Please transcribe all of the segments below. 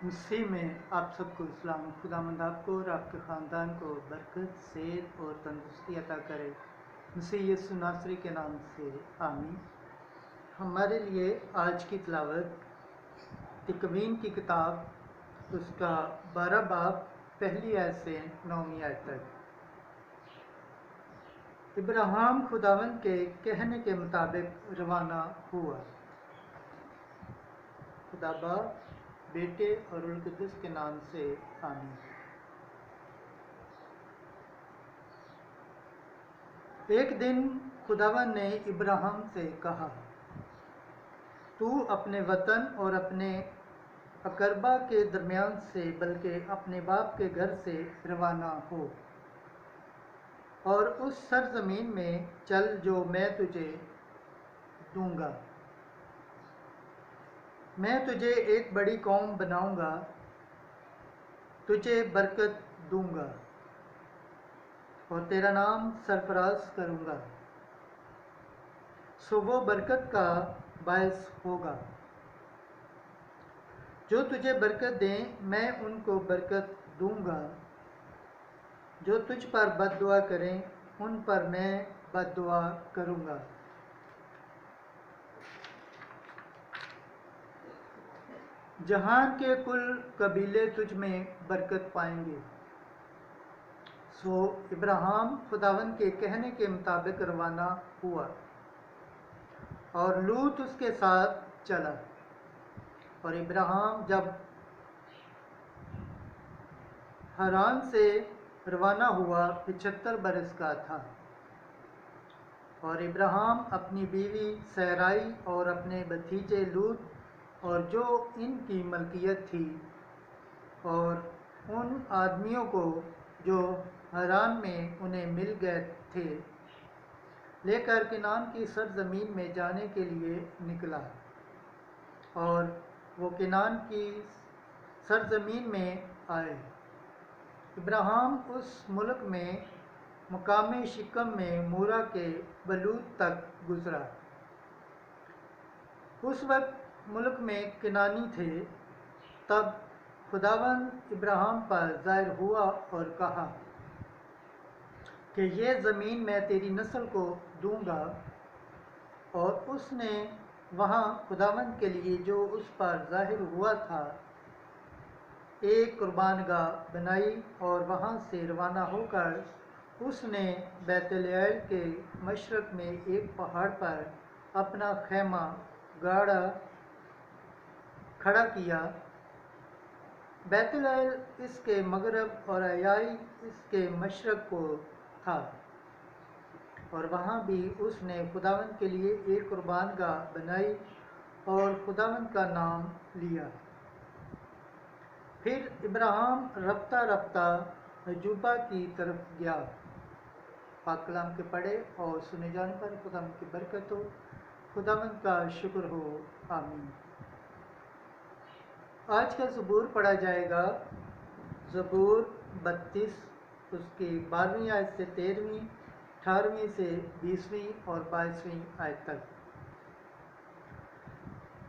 مسیح میں آپ سب کو اسلام، خداوند آپ کو اور آپ کے خاندان کو برکت، صحت اور تندرستی عطا کرے، مسیح یسوع ناصری کے نام سے آمین۔ ہمارے لیے آج کی تلاوت تکوین کی کتاب، اس کا 12 باب، پہلی آیت سے 9ویں آیت تک۔ ابراہیم خداوند کے کہنے کے مطابق روانہ ہوا۔ خدا باپ، بیٹے اور روح القدس کے نام سے آمین۔ ایک دن خداوند نے ابراہیم سے کہا، تو اپنے وطن اور اپنے اقربا کے درمیان سے بلکہ اپنے باپ کے گھر سے روانہ ہو اور اس سرزمین میں چل جو میں تجھے دوں گا۔ میں تجھے ایک بڑی قوم بناؤں گا، تجھے برکت دوں گا اور تیرا نام سرفراز کروں گا، سو وہ برکت کا باعث ہوگا۔ جو تجھے برکت دیں میں ان کو برکت دوں گا، جو تجھ پر بد دعا کریں ان پر میں بد دعا کروں گا۔ جہان کے کل قبیلے تجھ میں برکت پائیں گے۔ سو ابراہیم خداوند کے کہنے کے مطابق روانہ ہوا اور لوط اس کے ساتھ چلا۔ اور ابراہیم جب حران سے روانہ ہوا 75 برس کا تھا، اور ابراہیم اپنی بیوی سیرائی اور اپنے بھتیجے لوط اور جو ان کی ملکیت تھی اور ان آدمیوں کو جو حران میں انہیں مل گئے تھے لے کر کنعان کی سرزمین میں جانے کے لیے نکلا، اور وہ کنعان کی سرزمین میں آئے۔ ابراہیم اس ملک میں مقام شکم میں مورا کے بلوت تک گزرا۔ اس وقت ملک میں کنعانی تھے۔ تب خداوند ابراہیم پر ظاہر ہوا اور کہا کہ یہ زمین میں تیری نسل کو دوں گا، اور اس نے وہاں خداوند کے لیے جو اس پر ظاہر ہوا تھا ایک قربان گاہ بنائی، اور وہاں سے روانہ ہو کر اس نے بیت الائل کے مشرق میں ایک پہاڑ پر اپنا خیمہ گاڑا کھڑا کیا۔ بیت الائل اس کے مغرب اور ایائی اس کے مشرق کو تھا، اور وہاں بھی اس نے خداوند کے لیے ایک قربان گاہ بنائی اور خداوند کا نام لیا۔ پھر ابراہیم رفتہ رفتہ عجوبہ کی طرف گیا۔ پاک کلام کے پڑھے اور سنے جانے پر خداوند کی برکت ہو، خداوند کا شکر ہو، آمین۔ آج کا زبور پڑھا جائے گا، زبور 32، اس کی 12ویں آیت سے 13ویں، 18ویں سے 20ویں اور 22ویں آیت تک۔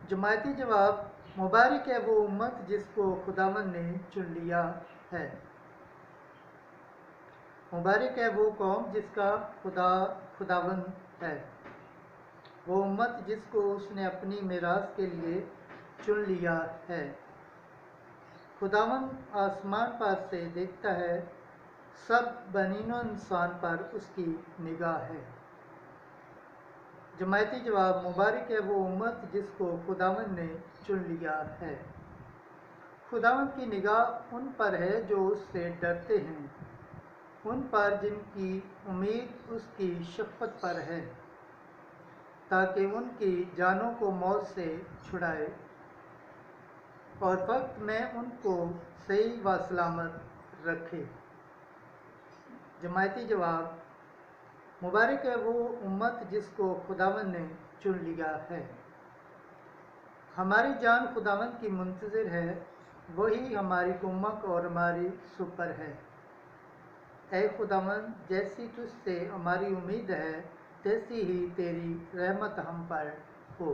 جماعتی جواب: مبارک ہے وہ امت جس کو خداوند نے چن لیا ہے۔ مبارک ہے وہ قوم جس کا خداوند ہے، وہ امت جس کو اس نے اپنی میراث کے لیے چن لیا ہے۔ خداوند آسمان پر سے دیکھتا ہے، سب بنین و انسان پر اس کی نگاہ ہے۔ جماعتی جواب: مبارک ہے وہ امت جس کو خداوند نے چن لیا ہے۔ خداوند کی نگاہ ان پر ہے جو اس سے ڈرتے ہیں، ان پر جن کی امید اس کی شفقت پر ہے، تاکہ ان کی جانوں کو موت سے چھڑائے اور وقت میں ان کو صحیح و سلامت رکھے۔ جماعتی جواب: مبارک ہے وہ امت جس کو خداوند نے چن لیا ہے۔ ہماری جان خداوند کی منتظر ہے، وہی ہماری کمک اور ہماری سپر ہے۔ اے خداوند، جیسی تجھ سے ہماری امید ہے تیسی ہی تیری رحمت ہم پر ہو۔